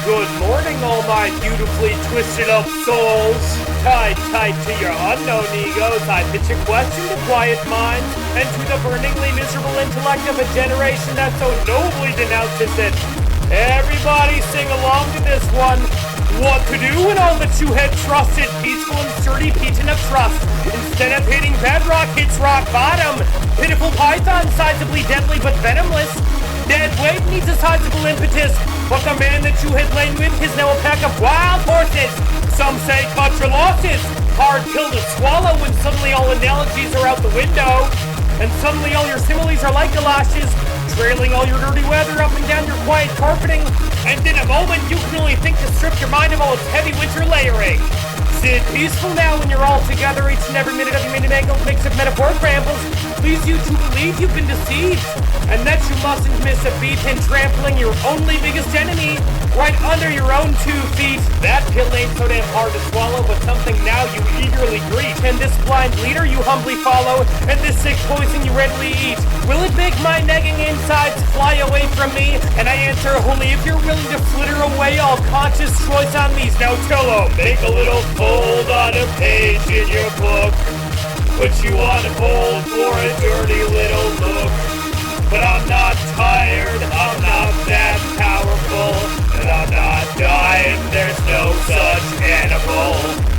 Good morning, all my beautifully twisted up souls. Tied tight to your unknown egos, I pitch a question to quiet minds and to the burningly miserable intellect of a generation that so nobly denounces it. Everybody sing along to this one. What to do when all that you had trusted, peaceful and sturdy beaten of trust, instead of hitting bedrock, hits rock bottom. Pitiful python, sizably deadly but venomless. Dead weight needs a sizable impetus, but the man that you had lain with is now a pack of wild horses. Some say cut your losses. Hard pill to swallow when suddenly all analogies are out the window, and suddenly all your similes are like galoshes, trailing all your dirty weather up and down your quiet carpeting, and in a moment you can only think to strip your mind of all its heavy winter layering. Sit peaceful now when you're all together. Each and every minute of your mini-mangled mix of metaphoric rambles leads you to believe you've been deceived, and that you mustn't miss a beat in trampling your only biggest enemy right under your own 2 feet. That pill ain't so damn hard to swallow, but something now you eagerly greet. And this blind leader you humbly follow, and this sick poison you readily eat. Will it make my nagging insides fly away from me? And I answer only if you're willing to flitter away all conscious choice on these. Now tell 'em, make a little fold on a page in your book. Put you on hold for a dirty little look. But I'm not tired, I'm not that powerful, and I'm not dying, there's no such animal.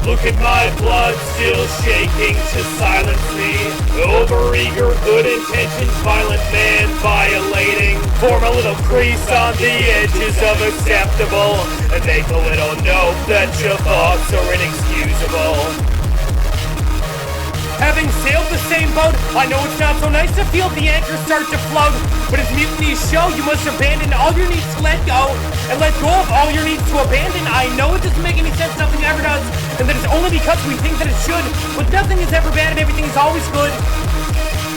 Look at my blood still shaking to silence me. Overeager, good intentions, violent man violating. Form a little crease on the edges of acceptable, and make a little note that your thoughts are inexcusable. Having sailed the same boat, I know it's not so nice to feel the anchor start to float, but as mutinies show, you must abandon all your needs to let go, and let go of all your needs to abandon. I know it doesn't make any sense, nothing ever does, and that it's only because we think that it should, but nothing is ever bad and everything is always good.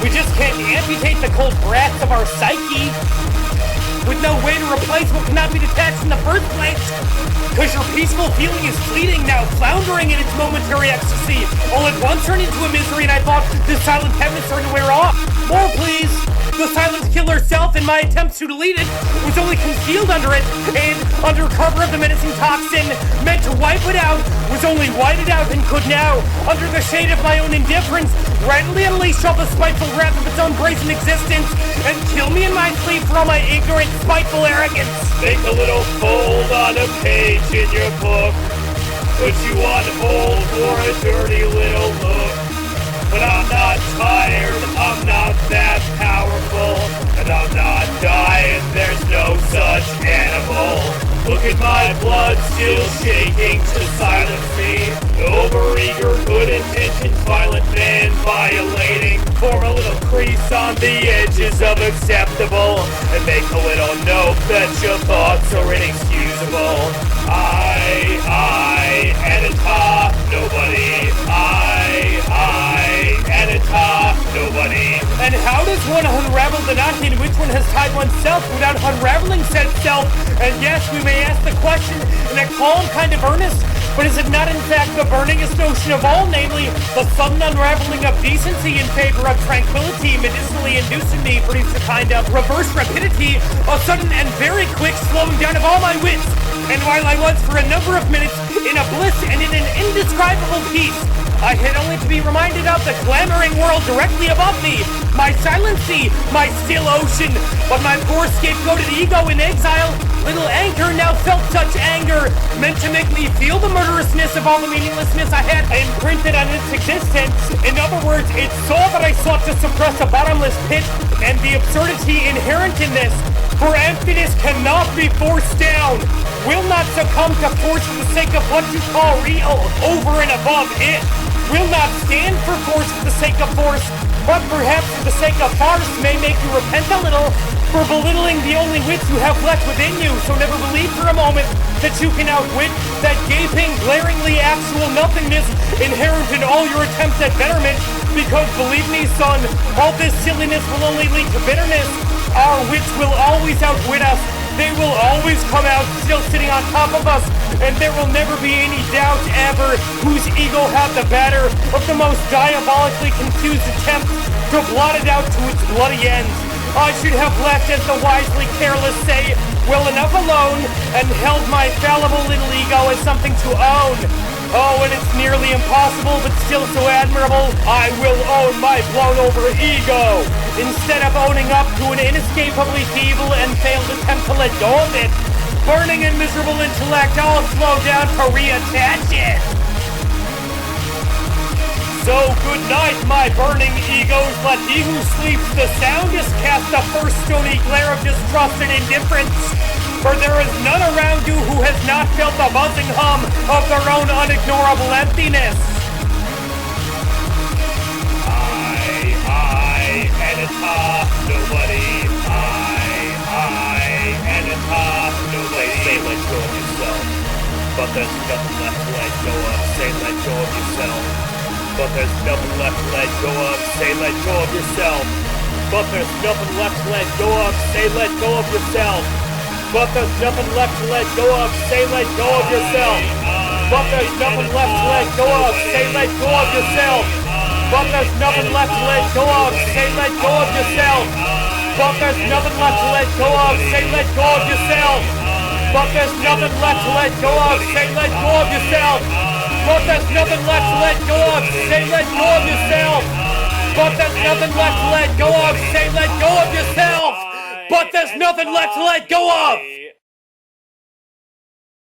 We just can't amputate the cold brats of our psyche, with no way to replace what cannot be detached in the first place. Cause your peaceful feeling is fleeting now, floundering in its momentary ecstasy. All at once turned into a misery, and I thought this silent heaven started to wear off. More please. The silent killer self, in my attempts to delete it, was only concealed under it, and under cover of the menacing toxin, meant to wipe it out, was only whited out and could now, under the shade of my own indifference, readily unleash all the spiteful wrath of its own brazen existence, and kill me in my sleep for all my ignorant, spiteful arrogance. Make a little fold on a page in your book. Put you on hold for a dirty little look. But I'm not tired, I'm not that powerful, and I'm not dying, there's no such animal. Look at my blood still shaking to silence me. Overeager, good intentions, violent man violating. Form a little crease on the edges of acceptable, and make a little note that your thoughts are inexcusable. Anatta, nobody. Anatta, nobody. And how does one unravel the knot in which one has tied oneself without unraveling said self? And yes, we may ask the question in a calm kind of earnest, but is it not in fact the burningest notion of all, namely the sudden unraveling of decency in favor of tranquility, medicinally inducing me produce a kind of reverse rapidity, a sudden and very quick slowing down of all my wits? And while I was for a number of minutes in a bliss and in an indescribable peace, I had only to be reminded of the clamoring world directly above me, my silent sea, my still ocean. But my poor scapegoated ego in exile, little anchor, now felt such anger, meant to make me feel the murderousness of all the meaninglessness I had imprinted on its existence. In other words, it saw that I sought to suppress a bottomless pit, and the absurdity inherent in this. For emptiness cannot be forced down, will not succumb to force for the sake of what you call real, over and above it. Will not stand for force for the sake of force, but perhaps for the sake of farce may make you repent a little for belittling the only wits you have left within you. So never believe for a moment that you can outwit that gaping, glaringly actual nothingness inherent in all your attempts at betterment, because believe me, son, all this silliness will only lead to bitterness. Our wits will always outwit us. They will always come out still sitting on top of us, and there will never be any doubt ever whose ego had the better of the most diabolically confused attempt to blot it out to its bloody end. I should have left, as the wisely careless say, well enough alone, and held my fallible little ego as something to own. Oh, and it's nearly impossible, but still so admirable, I will own my blown-over ego, instead of owning up to an inescapably feeble and failed attempt to let go of it. Burning and miserable intellect, I'll slow down to reattach it. So good night, my burning egos. Let he who sleeps the soundest cast the first stony glare of distrust and indifference. For there is none around you who has not felt the buzzing hum of their own unignorable emptiness. I, Anatta, nobody. I, Anatta, nobody. Say let go of yourself, but there's nothing left to let go of. Say let go of yourself, but there's nothing left to let go of. Say let go of yourself, but there's nothing left to let go of. Say let go of yourself, but there's nothing left to let go of. Say let go of yourself, but there's nothing left to let go of. Say let go of yourself, but there's nothing left to let go of. Say let go of yourself, but there's nothing left to let go of. Say let go of yourself, but there's nothing left to let go of. Say let go of yourself, but there's nothing left to let go of. Say let go of yourself, but there's nothing left to let go of. Say let go of yourself, but there's nothing left to let go of.